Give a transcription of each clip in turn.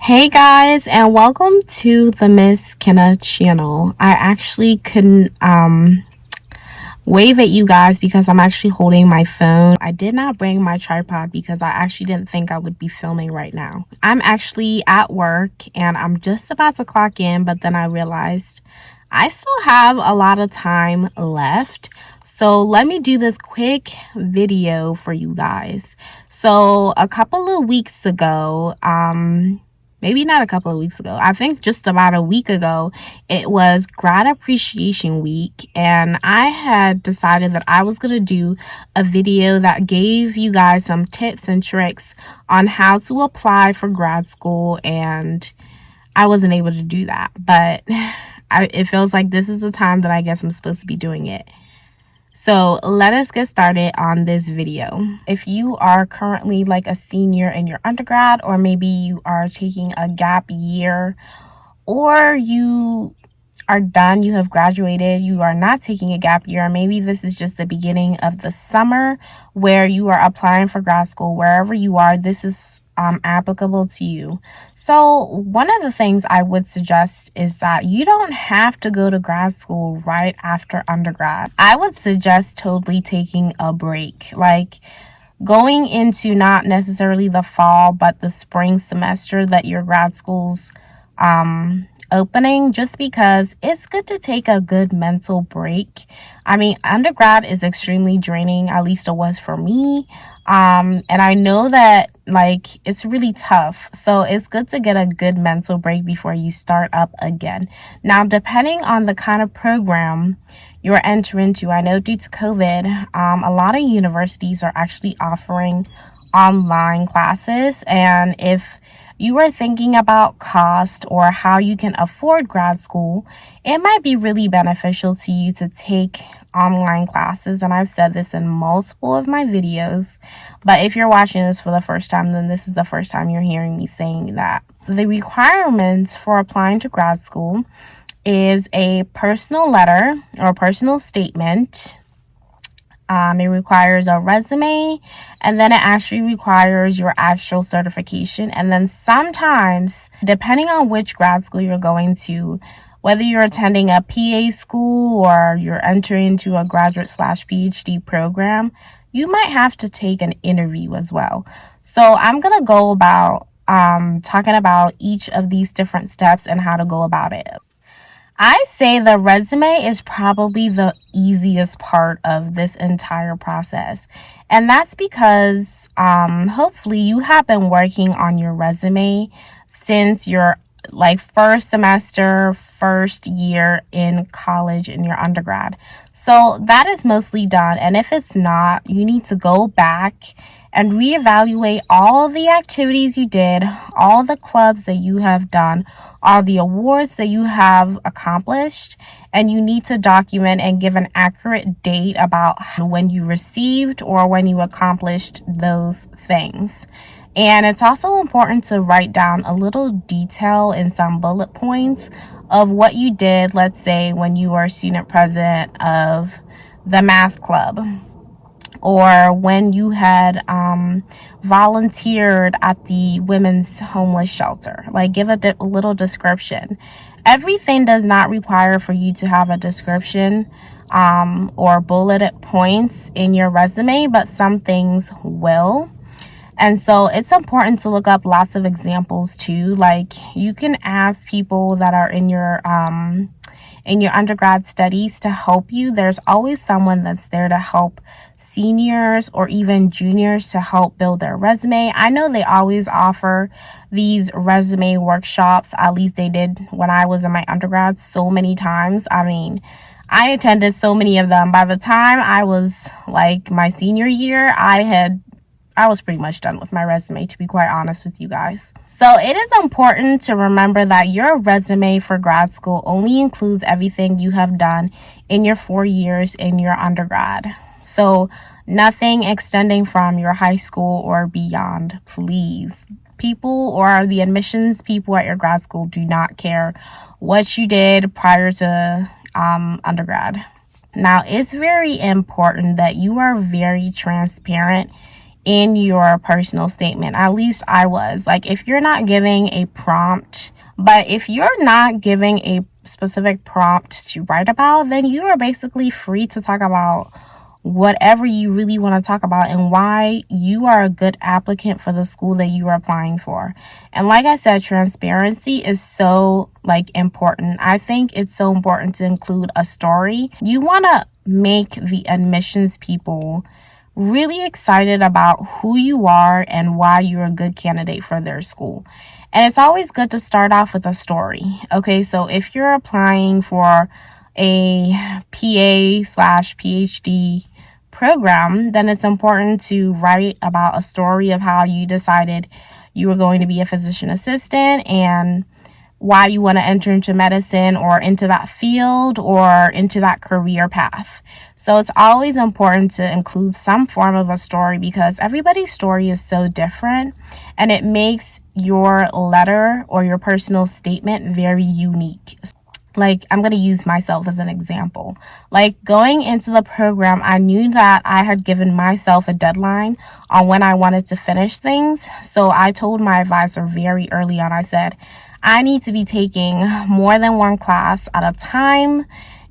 Hey guys, and welcome to the Miss Kena channel. I actually couldn't wave at you guys because I'm actually holding my phone. I did not bring my tripod because I actually didn't think I would be filming right now. I'm actually at work and I'm just about to clock in, but then I realized I still have a lot of time left. So let me do this quick video for you guys. So a couple of weeks ago, maybe not a couple of weeks ago, I think just about a week ago, it was Grad Appreciation Week, and I had decided that I was going to do a video that gave you guys some tips and tricks on how to apply for grad school, and I wasn't able to do that, but it feels like this is the time that I guess I'm supposed to be doing it. So let us get started on this video. If you are currently like a senior in your undergrad, or maybe you are taking a gap year, or you are done, you have graduated, you are not taking a gap year, maybe this is just the beginning of the summer where you are applying for grad school, wherever you are, this is applicable to you. So one of the things I would suggest is that you don't have to go to grad school right after undergrad. I would suggest totally taking a break, like going into not necessarily the fall, but the spring semester that your grad school's opening, just because it's good to take a good mental break. I mean, undergrad is extremely draining, at least it was for me. And I know that like it's really tough. So it's good to get a good mental break before you start up again. Now, depending on the kind of program you're entering into, I know due to COVID, a lot of universities are actually offering online classes. And if you are thinking about cost or how you can afford grad school, it might be really beneficial to you to take online classes. And I've said this in multiple of my videos, but if you're watching this for the first time, then this is the first time you're hearing me saying that. The requirements for applying to grad school is a personal letter or personal statement. It requires a resume, and then it actually requires your actual certification. And then sometimes, depending on which grad school you're going to, whether you're attending a PA school or you're entering into a graduate/PhD program, you might have to take an interview as well. So I'm going to go about talking about each of these different steps and how to go about it. I say the resume is probably the easiest part of this entire process. And that's because hopefully you have been working on your resume since your like first semester, first year in college in your undergrad. So that is mostly done. And if it's not, you need to go back and reevaluate all the activities you did, all the clubs that you have done, all the awards that you have accomplished, and you need to document and give an accurate date about when you received or when you accomplished those things. And it's also important to write down a little detail in some bullet points of what you did, let's say when you were student president of the math club, or when you had volunteered at the women's homeless shelter. Like, give a little description. Everything does not require for you to have a description or bulleted points in your resume, but some things will. And so it's important to look up lots of examples too. Like, you can ask people that are in your undergrad studies to help you. There's always someone that's there to help seniors or even juniors to help build their resume. I know they always offer these resume workshops. At least they did when I was in my undergrad so many times. I mean, I attended so many of them. By the time I was like my senior year, I was pretty much done with my resume, to be quite honest with you guys. So it is important to remember that your resume for grad school only includes everything you have done in your 4 years in your undergrad. So nothing extending from your high school or beyond, please. People or the admissions people at your grad school do not care what you did prior to undergrad. Now, it's very important that you are very transparent in your personal statement. At least I was. Like, if you're not giving a prompt, but if you're not giving a specific prompt to write about, then you are basically free to talk about whatever you really want to talk about and why you are a good applicant for the school that you are applying for. And like I said, transparency is so important. I think it's so important to include a story. You want to make the admissions people really excited about who you are and why you're a good candidate for their school. And it's always good to start off with a story. Okay, so if you're applying for a PA/PhD program, then it's important to write about a story of how you decided you were going to be a physician assistant and why you want to enter into medicine or into that field or into that career path. So it's always important to include some form of a story because everybody's story is so different and it makes your letter or your personal statement very unique. Like, I'm going to use myself as an example. Like, going into the program, I knew that I had given myself a deadline on when I wanted to finish things. So I told my advisor very early on, I said, I need to be taking more than one class at a time.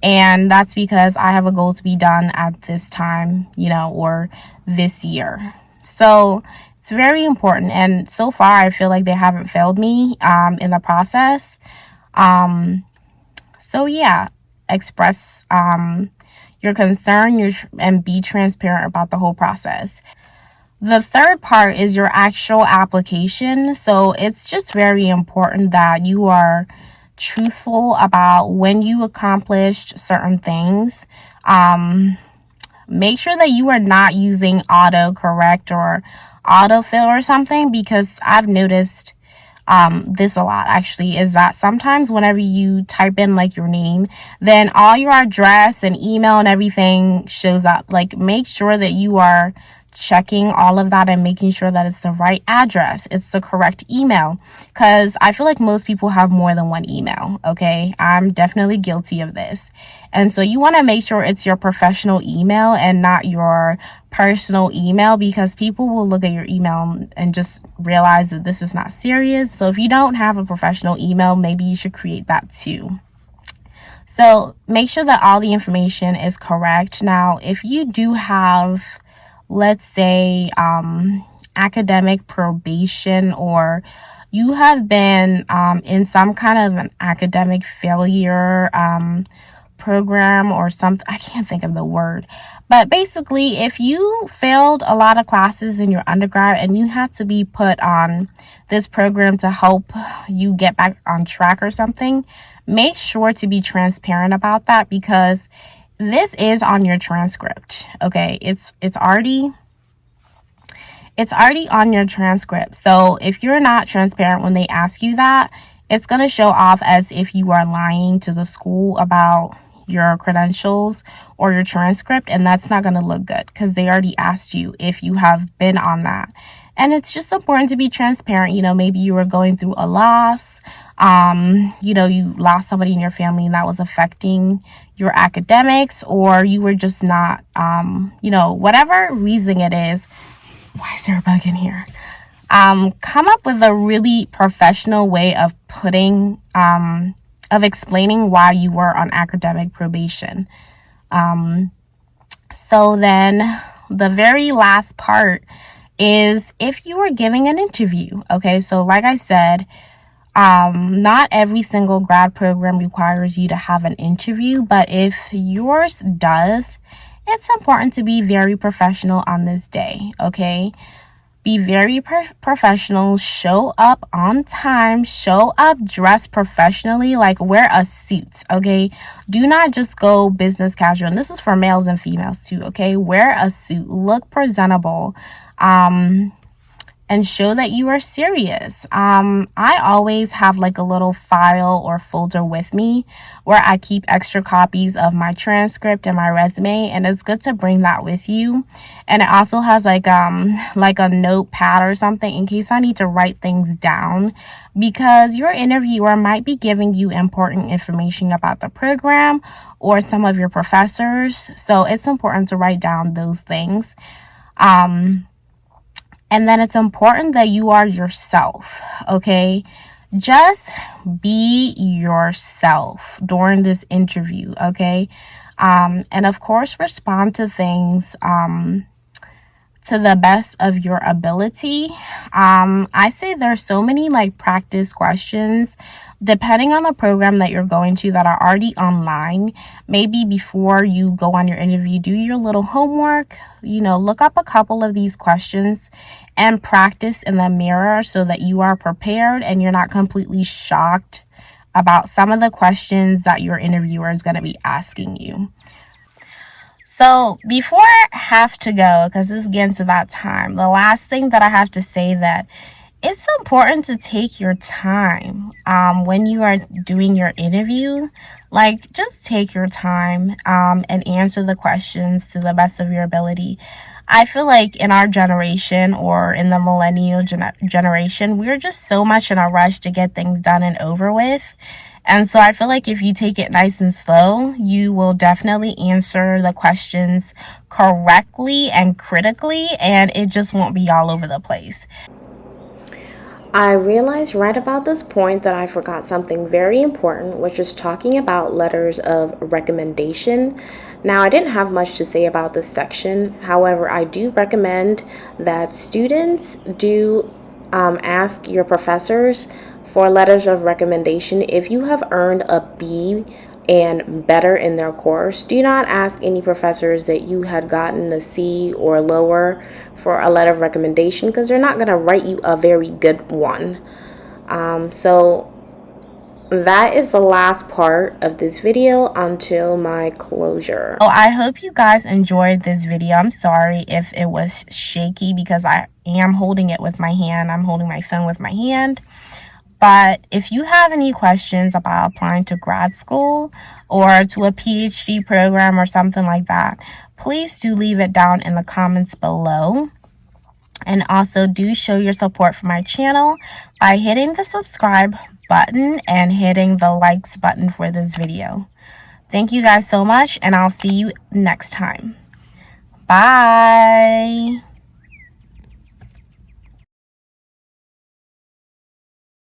And that's because I have a goal to be done at this time, or this year. So it's very important. And so far, I feel like they haven't failed me in the process. So yeah, express your concern and be transparent about the whole process. The third part is your actual application. So it's just very important that you are truthful about when you accomplished certain things. Make sure that you are not using autocorrect or autofill or something, because I've noticed this a lot actually, is that sometimes whenever you type in your name, then all your address and email and everything shows up. Make sure that you are checking all of that and making sure that it's the right address, it's the correct email, because I feel like most people have more than one email. Okay, I'm definitely guilty of this. And so you want to make sure it's your professional email and not your personal email, because people will look at your email and just realize that this is not serious. So if you don't have a professional email, maybe you should create that too. So make sure that all the information is correct. Now, if you do have, let's say, academic probation, or you have been in some kind of an academic failure program or something, I can't think of the word, but basically if you failed a lot of classes in your undergrad and you had to be put on this program to help you get back on track or something, make sure to be transparent about that, because this is on your transcript. Okay, it's already on your transcript. So if you're not transparent when they ask you that, it's going to show off as if you are lying to the school about your credentials or your transcript, and that's not going to look good because they already asked you if you have been on that. And it's just important to be transparent. Maybe you were going through a loss, you lost somebody in your family and that was affecting your academics, or you were just not, whatever reason it is. Why is there a bug in here? Come up with a really professional way of explaining why you were on academic probation. So then the very last part is if you are giving an interview. Okay, so like I said, not every single grad program requires you to have an interview, but if yours does, it's important to be very professional on this day. Okay, be very professional, show up on time, show up dressed professionally, wear a suit. Okay, do not just go business casual, and this is for males and females too. Okay, wear a suit, look presentable, and show that you are serious. I always have a little file or folder with me where I keep extra copies of my transcript and my resume, and it's good to bring that with you. And it also has a notepad or something in case I need to write things down, because your interviewer might be giving you important information about the program or some of your professors. So it's important to write down those things. And then it's important that you are yourself, okay? Just be yourself during this interview, okay? And of course, respond to things to the best of your ability. I say there's so many like practice questions depending on the program that you're going to that are already online. Maybe before you go on your interview, do your little homework, look up a couple of these questions and practice in the mirror so that you are prepared and you're not completely shocked about some of the questions that your interviewer is going to be asking you. So before I have to go, because it's getting to that time, the last thing that I have to say that it's important to take your time when you are doing your interview. Like, just take your time and answer the questions to the best of your ability. I feel like in our generation, or in the millennial generation, we're just so much in a rush to get things done and over with. And so I feel like if you take it nice and slow, you will definitely answer the questions correctly and critically, and it just won't be all over the place. I realized right about this point that I forgot something very important, which is talking about letters of recommendation. Now, I didn't have much to say about this section. However, I do recommend that students do ask your professors for letters of recommendation. If you have earned a B and better in their course, do not ask any professors that you had gotten a C or lower for a letter of recommendation, because they're not going to write you a very good one. So that is the last part of this video until my closure. So I hope you guys enjoyed this video. I'm sorry if it was shaky because I am holding it with my hand. I'm holding my phone with my hand. But if you have any questions about applying to grad school or to a PhD program or something like that, please do leave it down in the comments below. And also do show your support for my channel by hitting the subscribe button and hitting the likes button for this video. Thank you guys so much, and I'll see you next time. Bye.